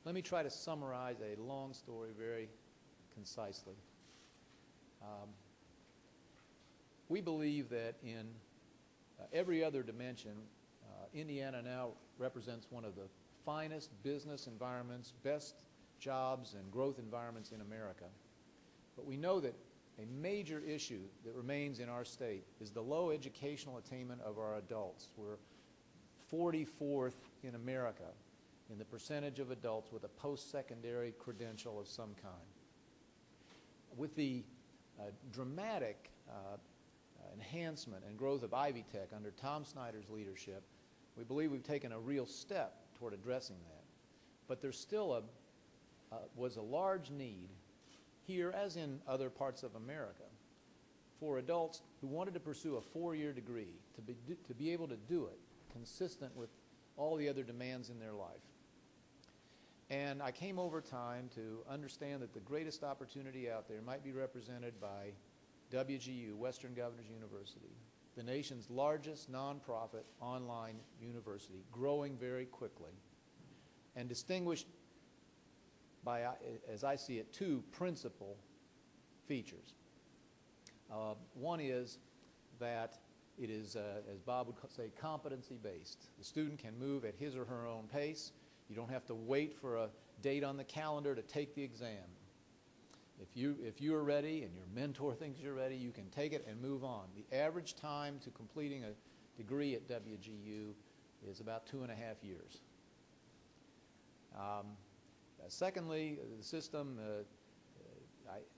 Let me try to summarize a long story very concisely. We believe that in every other dimension, Indiana now represents one of the finest business environments, best jobs and growth environments in America. But we know that a major issue that remains in our state is the low educational attainment of our adults. We're 44th in America in the percentage of adults with a post-secondary credential of some kind. With the dramatic enhancement and growth of Ivy Tech under Tom Snyder's leadership, we believe we've taken a real step toward addressing that. But there's still was a large need here, as in other parts of America, for adults who wanted to pursue a 4-year degree to be able to do it consistent with all the other demands in their life. And I came over time to understand that the greatest opportunity out there might be represented by WGU, Western Governors University, the nation's largest nonprofit online university, growing very quickly, and distinguished by, as I see it, 2 principal features. One is that it is, as Bob would say, competency-based. The student can move at his or her own pace. You don't have to wait for a date on the calendar to take the exam. If you are ready and your mentor thinks you're ready, you can take it and move on. The average time to completing a degree at WGU is about 2.5 years. Secondly, the system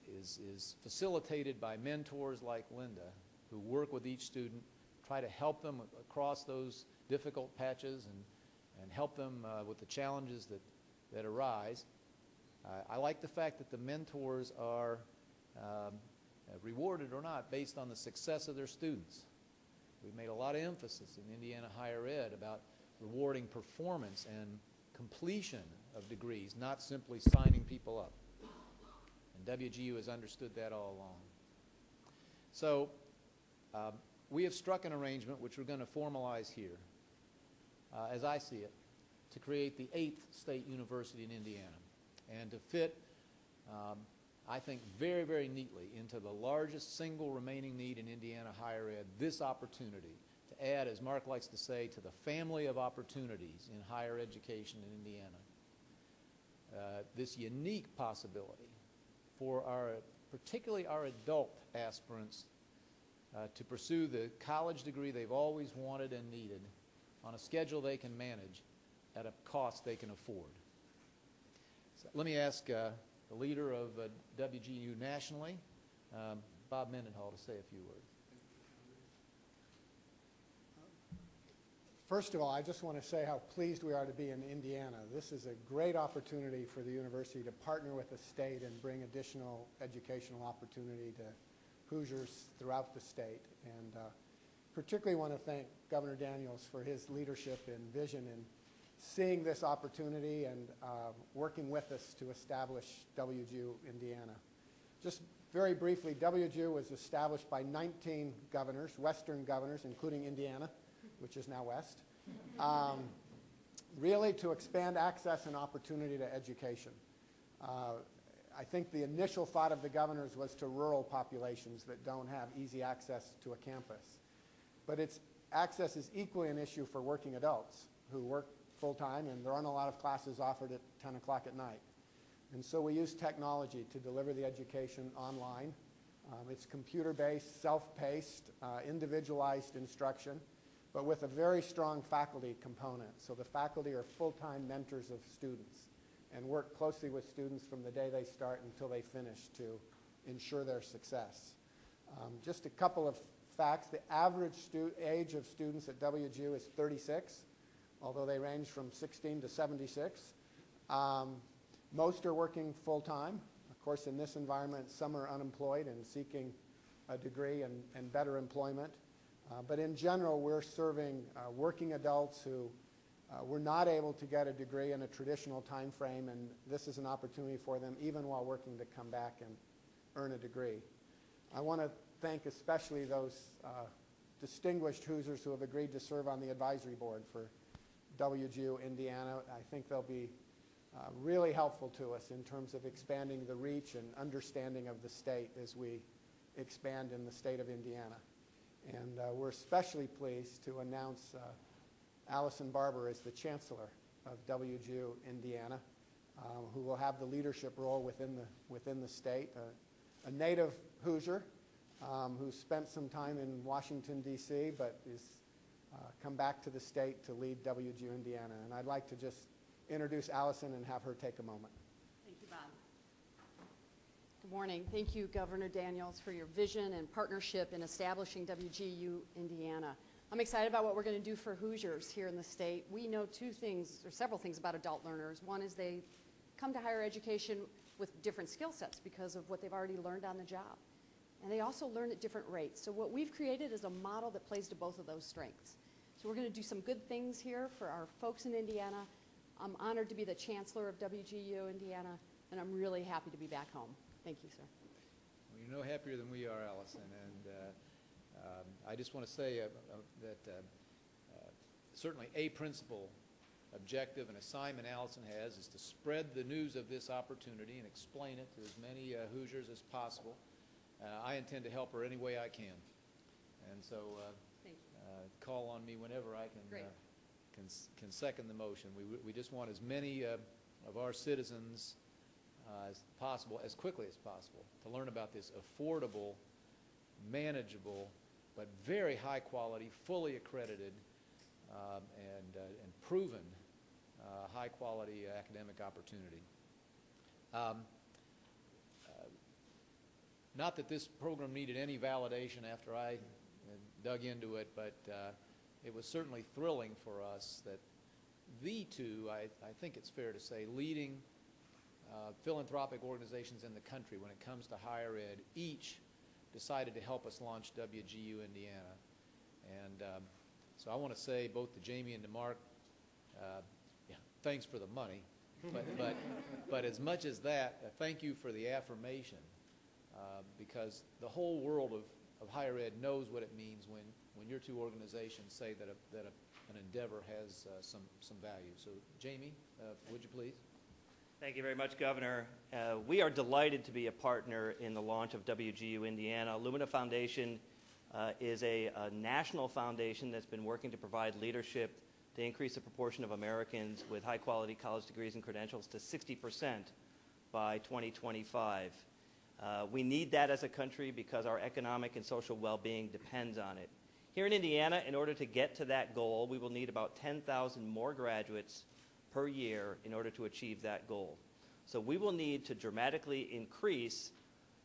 is facilitated by mentors like Linda, who work with each student, try to help them across those difficult patches and help them with the challenges that arise. I like the fact that the mentors are rewarded or not based on the success of their students. We've made a lot of emphasis in Indiana higher ed about rewarding performance and completion of degrees, not simply signing people up. And WGU has understood that all along. So we have struck an arrangement which we're going to formalize here, as I see it, to create the 8th state university in Indiana and to fit, I think, very, very neatly into the largest single remaining need in Indiana higher ed, this opportunity to add, as Mark likes to say, to the family of opportunities in higher education in Indiana. This unique possibility for particularly our adult aspirants to pursue the college degree they've always wanted and needed on a schedule they can manage at a cost they can afford. So let me ask the leader of WGU nationally, Bob Mendenhall, to say a few words. First of all, I just want to say how pleased we are to be in Indiana. This is a great opportunity for the university to partner with the state and bring additional educational opportunity to Hoosiers throughout the state. And particularly want to thank Governor Daniels for his leadership and vision in seeing this opportunity and working with us to establish WGU Indiana. Just very briefly, WGU was established by 19 governors, Western governors, including Indiana, which is now West, really to expand access and opportunity to education. I think the initial thought of the governors was to rural populations that don't have easy access to a campus. But access is equally an issue for working adults who work full-time, and there aren't a lot of classes offered at 10 o'clock at night. And so we use technology to deliver the education online. It's computer-based, self-paced, individualized instruction, but with a very strong faculty component. So the faculty are full-time mentors of students and work closely with students from the day they start until they finish to ensure their success. Just a couple of facts. The average age of students at WGU is 36, although they range from 16 to 76. Most are working full-time. Of course, in this environment, some are unemployed and seeking a degree and better employment. But in general, we're serving working adults who were not able to get a degree in a traditional time frame, and this is an opportunity for them, even while working, to come back and earn a degree. I want to thank especially those distinguished Hoosiers who have agreed to serve on the advisory board for WGU Indiana. I think they'll be really helpful to us in terms of expanding the reach and understanding of the state as we expand in the state of Indiana. And we're especially pleased to announce Allison Barber as the Chancellor of WGU Indiana, who will have the leadership role within the state. A native Hoosier who spent some time in Washington, D.C., but is come back to the state to lead WGU Indiana. And I'd like to just introduce Allison and have her take a moment. Thank you, Bob. Good morning. Thank you, Governor Daniels, for your vision and partnership in establishing WGU Indiana. I'm excited about what we're going to do for Hoosiers here in the state. We know two things, or several things about adult learners. One is they come to higher education with different skill sets because of what they've already learned on the job. And they also learn at different rates. So what we've created is a model that plays to both of those strengths. So we're going to do some good things here for our folks in Indiana. I'm honored to be the Chancellor of WGU Indiana, and I'm really happy to be back home. Thank you, sir. Well, you're no happier than we are, Allison. And I just want to say that certainly a principal objective and assignment Allison has is to spread the news of this opportunity and explain it to as many Hoosiers as possible. I intend to help her any way I can. And so call on me whenever I can second the motion. We just want as many of our citizens as possible, as quickly as possible, to learn about this affordable, manageable, but very high quality, fully accredited, and proven high quality academic opportunity. Not that this program needed any validation after I dug into it, but it was certainly thrilling for us that the two, I think it's fair to say, leading philanthropic organizations in the country when it comes to higher ed, each decided to help us launch WGU Indiana. And so I want to say both to Jamie and to Mark, thanks for the money, but as much as that, thank you for the affirmation, because the whole world of higher ed knows what it means when your two organizations say that an endeavor has some value. So Jamie, would you please? Thank you very much, Governor. We are delighted to be a partner in the launch of WGU Indiana. Lumina Foundation is a national foundation that's been working to provide leadership to increase the proportion of Americans with high-quality college degrees and credentials to 60% by 2025. We need that as a country because our economic and social well-being depends on it. Here in Indiana, in order to get to that goal, we will need about 10,000 more graduates per year in order to achieve that goal. So we will need to dramatically increase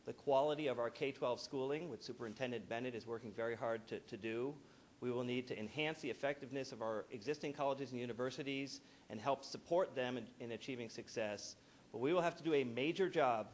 the quality of our K-12 schooling, which Superintendent Bennett is working very hard to do. We will need to enhance the effectiveness of our existing colleges and universities and help support them in achieving success. But we will have to do a major job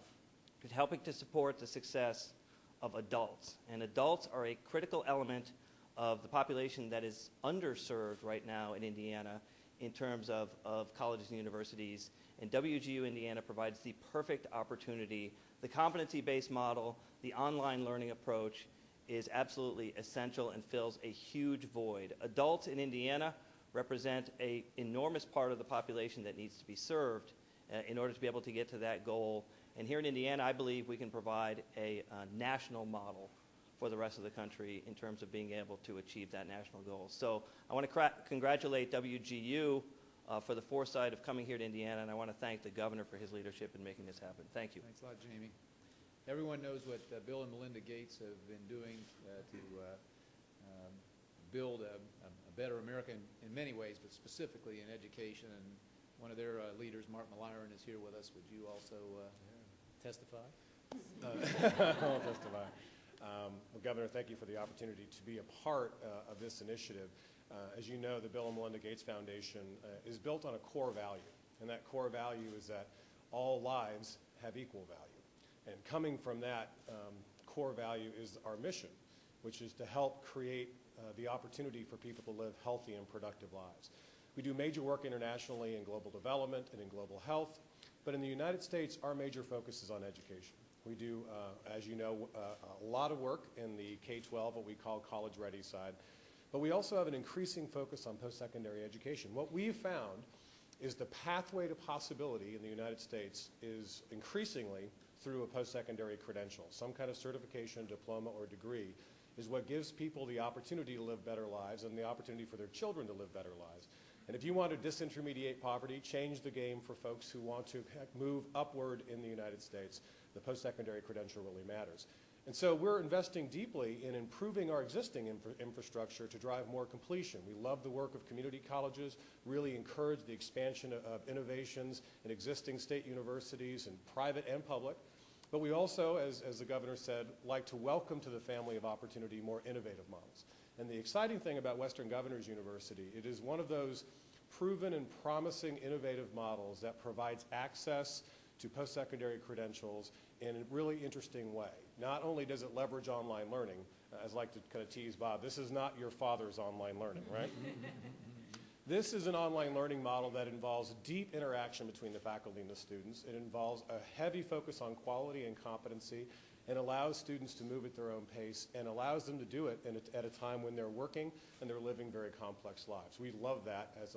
at helping to support the success of adults. And adults are a critical element of the population that is underserved right now in Indiana in terms of colleges and universities. And WGU Indiana provides the perfect opportunity. The competency-based model, the online learning approach is absolutely essential and fills a huge void. Adults in Indiana represent an enormous part of the population that needs to be served in order to be able to get to that goal. And here in Indiana, I believe we can provide a national model for the rest of the country in terms of being able to achieve that national goal. So I want to congratulate WGU for the foresight of coming here to Indiana, and I want to thank the governor for his leadership in making this happen. Thank you. Thanks a lot, Jamie. Everyone knows what Bill and Melinda Gates have been doing to build a better America in many ways, but specifically in education. And one of their leaders, Mark Malliron, is here with us. Would you also testify? I'll testify. Well, Governor, thank you for the opportunity to be a part of this initiative. As you know, the Bill and Melinda Gates Foundation is built on a core value, and that core value is that all lives have equal value. And coming from that core value is our mission, which is to help create the opportunity for people to live healthy and productive lives. We do major work internationally in global development and in global health, but in the United States, our major focus is on education. We do, as you know, a lot of work in the K-12, what we call college-ready side, but we also have an increasing focus on post-secondary education. What we've found is the pathway to possibility in the United States is increasingly through a post-secondary credential. Some kind of certification, diploma, or degree is what gives people the opportunity to live better lives and the opportunity for their children to live better lives. And if you want to disintermediate poverty, change the game for folks who want to move upward in the United States, the post-secondary credential really matters. And so we're investing deeply in improving our existing infrastructure to drive more completion. We love the work of community colleges, really encourage the expansion of innovations in existing state universities, and private and public. But we also, as the governor said, like to welcome to the family of opportunity more innovative models. And the exciting thing about Western Governors University, it is one of those proven and promising innovative models that provides access to post-secondary credentials in a really interesting way. Not only does it leverage online learning, as I like to kind of tease Bob, this is not your father's online learning, right? This is an online learning model that involves deep interaction between the faculty and the students. It involves a heavy focus on quality and competency, and allows students to move at their own pace and allows them to do it at a time when they're working and they're living very complex lives. We love that as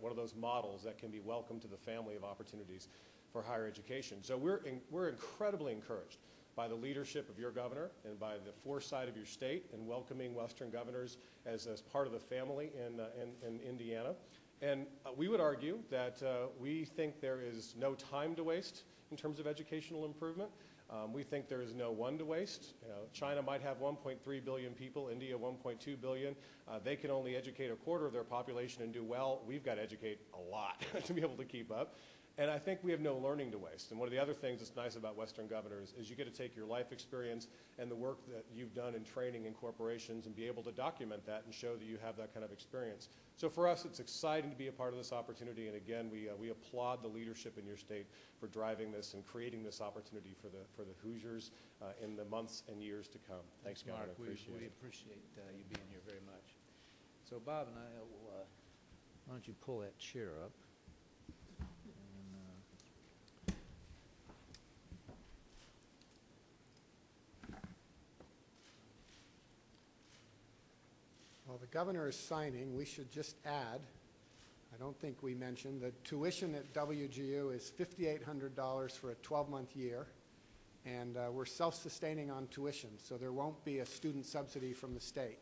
one of those models that can be welcomed to the family of opportunities for higher education. So we're incredibly encouraged by the leadership of your governor and by the foresight of your state in welcoming Western Governors as part of the family in Indiana. And we would argue that we think there is no time to waste in terms of educational improvement. We think there is no one to waste. China might have 1.3 billion people, India 1.2 billion. They can only educate a quarter of their population and do well. We've got to educate a lot to be able to keep up. And I think we have no learning to waste. And one of the other things that's nice about Western Governors is you get to take your life experience and the work that you've done in training in corporations and be able to document that and show that you have that kind of experience. So for us, it's exciting to be a part of this opportunity. And again, we applaud the leadership in your state for driving this and creating this opportunity for the Hoosiers in the months and years to come. Thanks, Governor. Mark. We appreciate you being here very much. So Bob and I will, why don't you pull that chair up? While the governor is signing, we should just add, I don't think we mentioned, that tuition at WGU is $5,800 for a 12-month year, and we're self-sustaining on tuition, so there won't be a student subsidy from the state.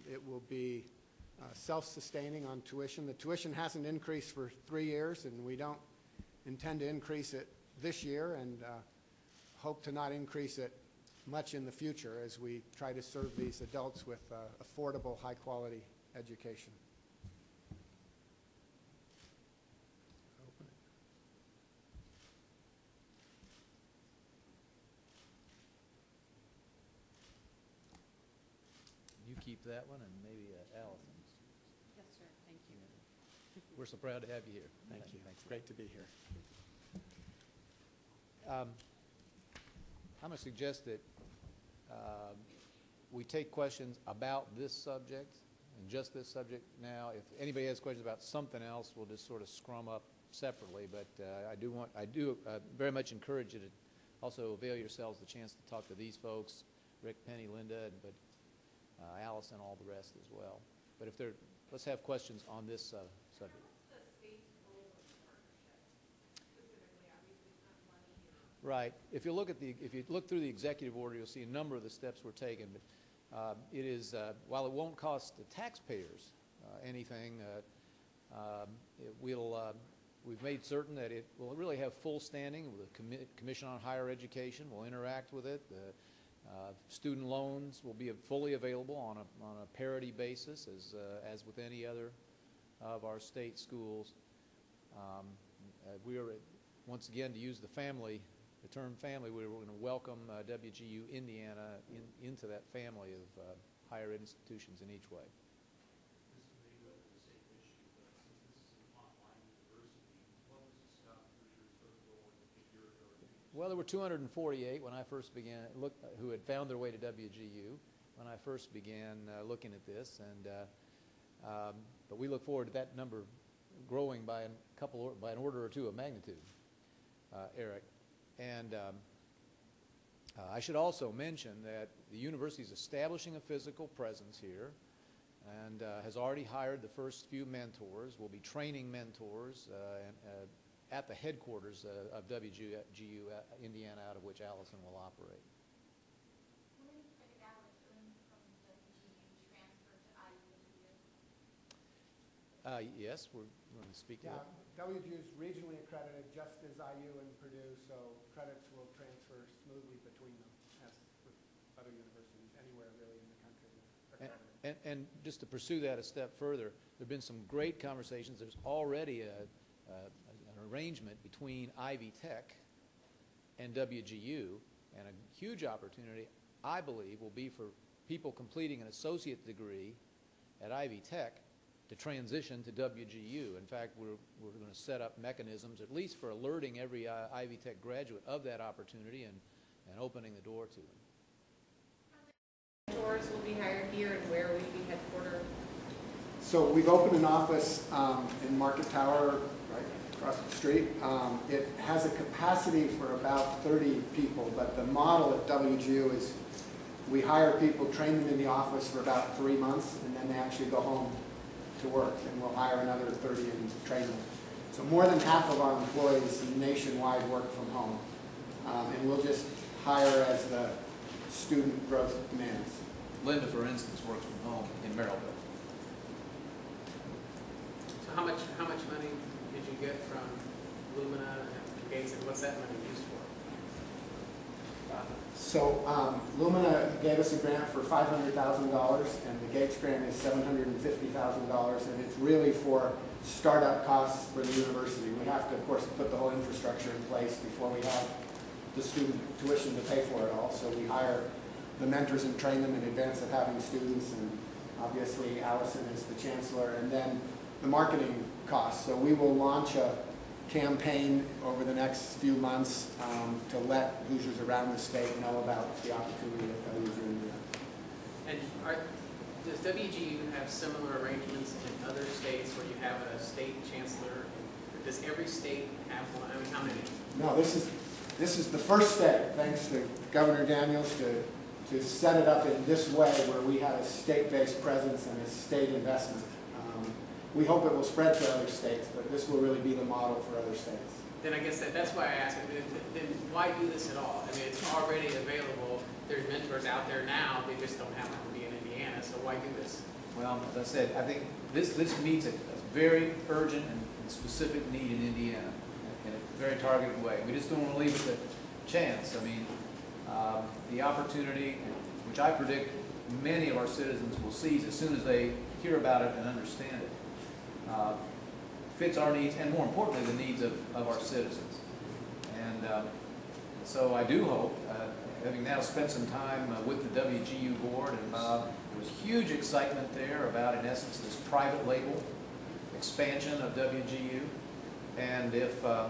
It will be self-sustaining on tuition. The tuition hasn't increased for 3 years, and we don't intend to increase it this year, and hope to not increase it much in the future as we try to serve these adults with affordable, high-quality education. Open it. You keep that one, and maybe Allison's. Yes, sir. Thank you. We're so proud to have you here. Thank you. Thanks. Great to be here. I'm going to suggest that we take questions about this subject and just this subject now. If anybody has questions about something else, we'll just sort of scrum up separately. But I do very much encourage you to also avail yourselves the chance to talk to these folks, Rick, Penny, Linda, but Allison, all the rest as well. But let's have questions on this subject. Right. If you look through the executive order, you'll see a number of the steps we're taking. But it is, while it won't cost the taxpayers anything, we've made certain that it will really have full standing with the Commission on Higher Education. We'll interact with it. The student loans will be fully available on a parity basis, as with any other of our state schools. We are, once again, to use the term family, we're going to welcome WGU Indiana into that family of higher institutions in each way. This may go to the same issue, but since this is an online university, what was the stop Hoosiers from going a year ago? Well, there were 248 when I first began, who had found their way to WGU when I first began looking at this, but we look forward to that number growing by an order or two of magnitude, Eric. And I should also mention that the university is establishing a physical presence here. and has already hired the first few mentors. We'll be training mentors at the headquarters of WGU Indiana, out of which Allison will operate. Will any credit hours earned from WGU transfer to IU this year? Yes, we're going to speak to Yeah, that. WGU is regionally accredited just as IU and Purdue, so credits will transfer smoothly between them, as with other universities anywhere really in the country that are accredited. And just to pursue that a step further, there have been some great conversations. There's already an arrangement between Ivy Tech and WGU, and a huge opportunity, I believe, will be for people completing an associate degree at Ivy Tech to transition to WGU. In fact, we're going to set up mechanisms, at least for alerting every Ivy Tech graduate of that opportunity and opening the door to them. Mentors will be hired here, and where will you be headquartered? So we've opened an office in Market Tower, right across the street. It has a capacity for about 30 people, but the model at WGU is we hire people, train them in the office for about 3 months, and then they actually go home to work, and we'll hire another 30 and train them. So more than half of our employees nationwide work from home, and we'll just hire as the student growth demands. Linda, for instance, works from home in Merrillville. So how much money did you get from Lumina and Gates, and what's that money used for? So Lumina gave us a grant for $500,000, and the Gates grant is $750,000, and it's really for startup costs for the university. We have to, of course, put the whole infrastructure in place before we have the student tuition to pay for it all. So we hire the mentors and train them in advance of having students, and obviously Allison is the chancellor, and then the marketing costs. So we will launch a campaign over the next few months to let Hoosiers around the state know about the opportunity at WGU Indiana. And does WGU have similar arrangements in other states where you have a state chancellor? Does every state have one? I mean, how many? No, this is the first step, thanks to Governor Daniels, to set it up in this way where we have a state-based presence and a state investment. We hope it will spread to other states, but this will really be the model for other states. Then I guess that's why I ask it. Then why do this at all? I mean, it's already available. There's mentors out there now. They just don't happen to be in Indiana. So why do this? Well, as I said, I think this meets a very urgent and specific need in Indiana in a very targeted way. We just don't want to leave it to chance. I mean, the opportunity, which I predict many of our citizens will seize as soon as they hear about it and understand it, fits our needs, and more importantly, the needs of our citizens. And so I do hope, having now spent some time with the WGU board, and there was huge excitement there about, in essence, this private label expansion of WGU. And if I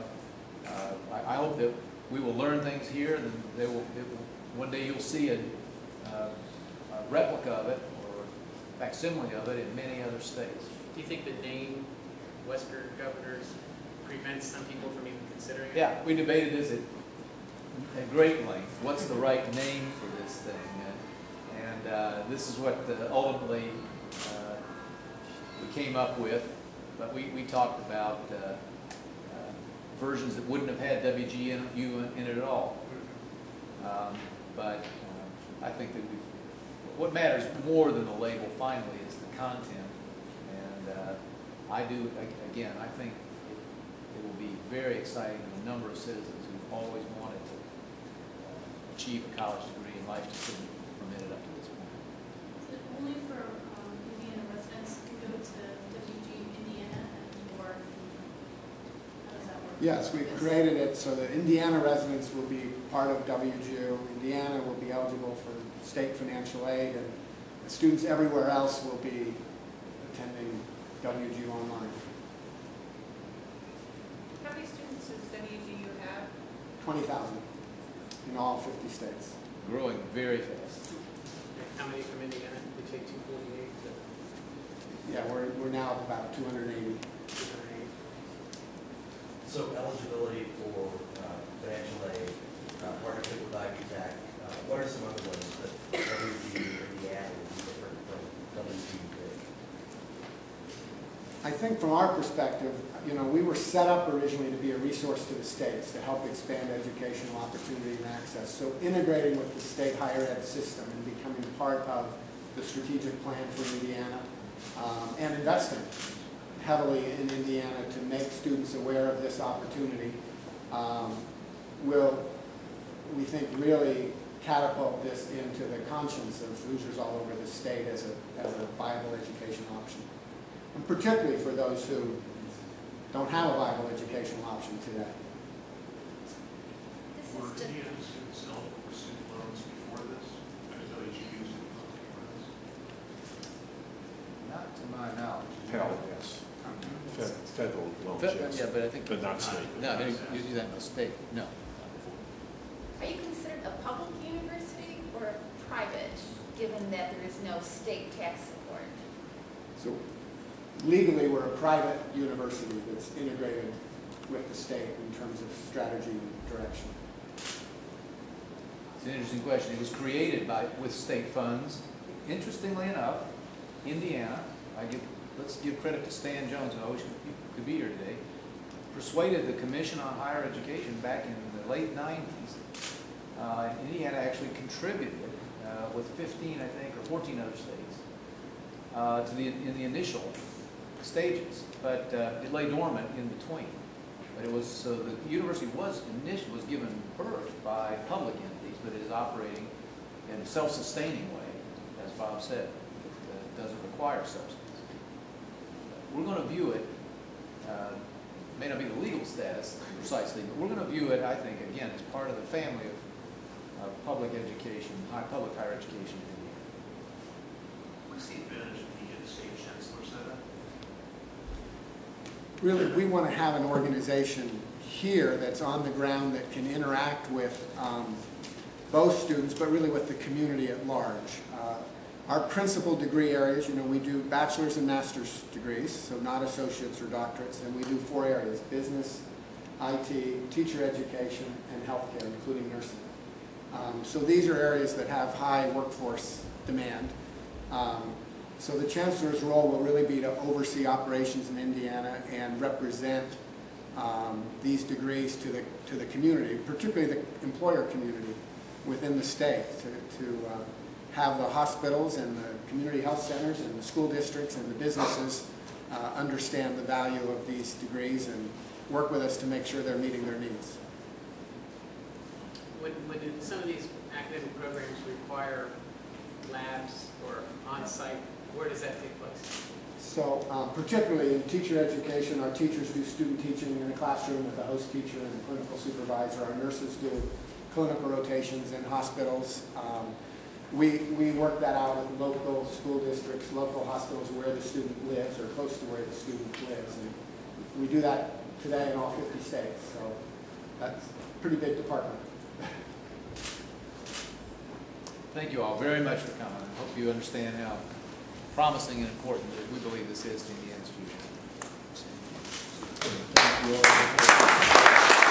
hope that we will learn things here, and one day you'll see a replica of it or facsimile of it in many other states. Do you think the name Wesker Governors prevents some people from even considering it? Yeah, we debated this at great length. What's the right name for this thing? And this is what ultimately we came up with. But we talked about versions that wouldn't have had WGU in it at all. But I think that what matters more than the label finally is the content. And I think it will be very exciting to a number of citizens who've always wanted to achieve a college degree in life just couldn't permit it up to this point. Is it only for Indiana residents who go to WGU Indiana, or how does that work? Yes, we've created it so that Indiana residents will be part of WGU. Indiana will be eligible for state financial aid, and students everywhere else will be attending WGU online. How many students does WGU have? 20,000 in all 50 states. Growing very fast. How many from Indiana? We take 248 to Yeah, we're now at about 280. 208. So eligibility for financial aid, partnership with Ivy Tech, what are some other ones that WGU Indiana would be different from WGU? I think from our perspective, you know, we were set up originally to be a resource to the states to help expand educational opportunity and access. So integrating with the state higher ed system and becoming part of the strategic plan for Indiana, and investing heavily in Indiana to make students aware of this opportunity will, we think, really catapult this into the conscience of Hoosiers all over the state as a viable education option. And particularly for those who don't have a viable educational option today. Were Indiana students eligible for student loans before this? I didn't know WGU student loans before this. Not to my knowledge. Pell, yes. Federal loans, yes. Yeah, but I think. But not state. No, you do that in the state, no. Not before. Are you considered a public university or a private, given that there is no state tax support? So legally, we're a private university that's integrated with the state in terms of strategy and direction. It's an interesting question. It was created with state funds. Interestingly enough, Indiana, let's give credit to Stan Jones, who I wish could be here today, persuaded the Commission on Higher Education back in the late 90s. Indiana actually contributed with 15, I think, or 14 other states in the initial stages, but it lay dormant in between. But it was, so the university was given birth by public entities, but it is operating in a self-sustaining way, as Bob said. It doesn't require subsidies. We're going to view it, may not be the legal status precisely, but we're going to view it, I think, again, as part of the family of public education, public higher education in Indiana. What's the advantage of being a state chancellor setup? Really, we want to have an organization here that's on the ground that can interact with both students, but really with the community at large. Our principal degree areas, you know, we do bachelor's and master's degrees, so not associates or doctorates, and we do 4 areas: business, IT, teacher education, and healthcare, including nursing. So these are areas that have high workforce demand. So the chancellor's role will really be to oversee operations in Indiana and represent these degrees to the community, particularly the employer community within the state, to have the hospitals and the community health centers and the school districts and the businesses understand the value of these degrees and work with us to make sure they're meeting their needs. Would some of these academic programs require labs or on-site? Where does that take place? So particularly in teacher education, our teachers do student teaching in a classroom with a host teacher and a clinical supervisor. Our nurses do clinical rotations in hospitals. We work that out with local school districts, local hospitals where the student lives or close to where the student lives. And we do that today in all 50 states, so that's a pretty big department. Thank you all very much for coming. I hope you understand how promising and important that we believe this is to Indiana's future. Thank you all.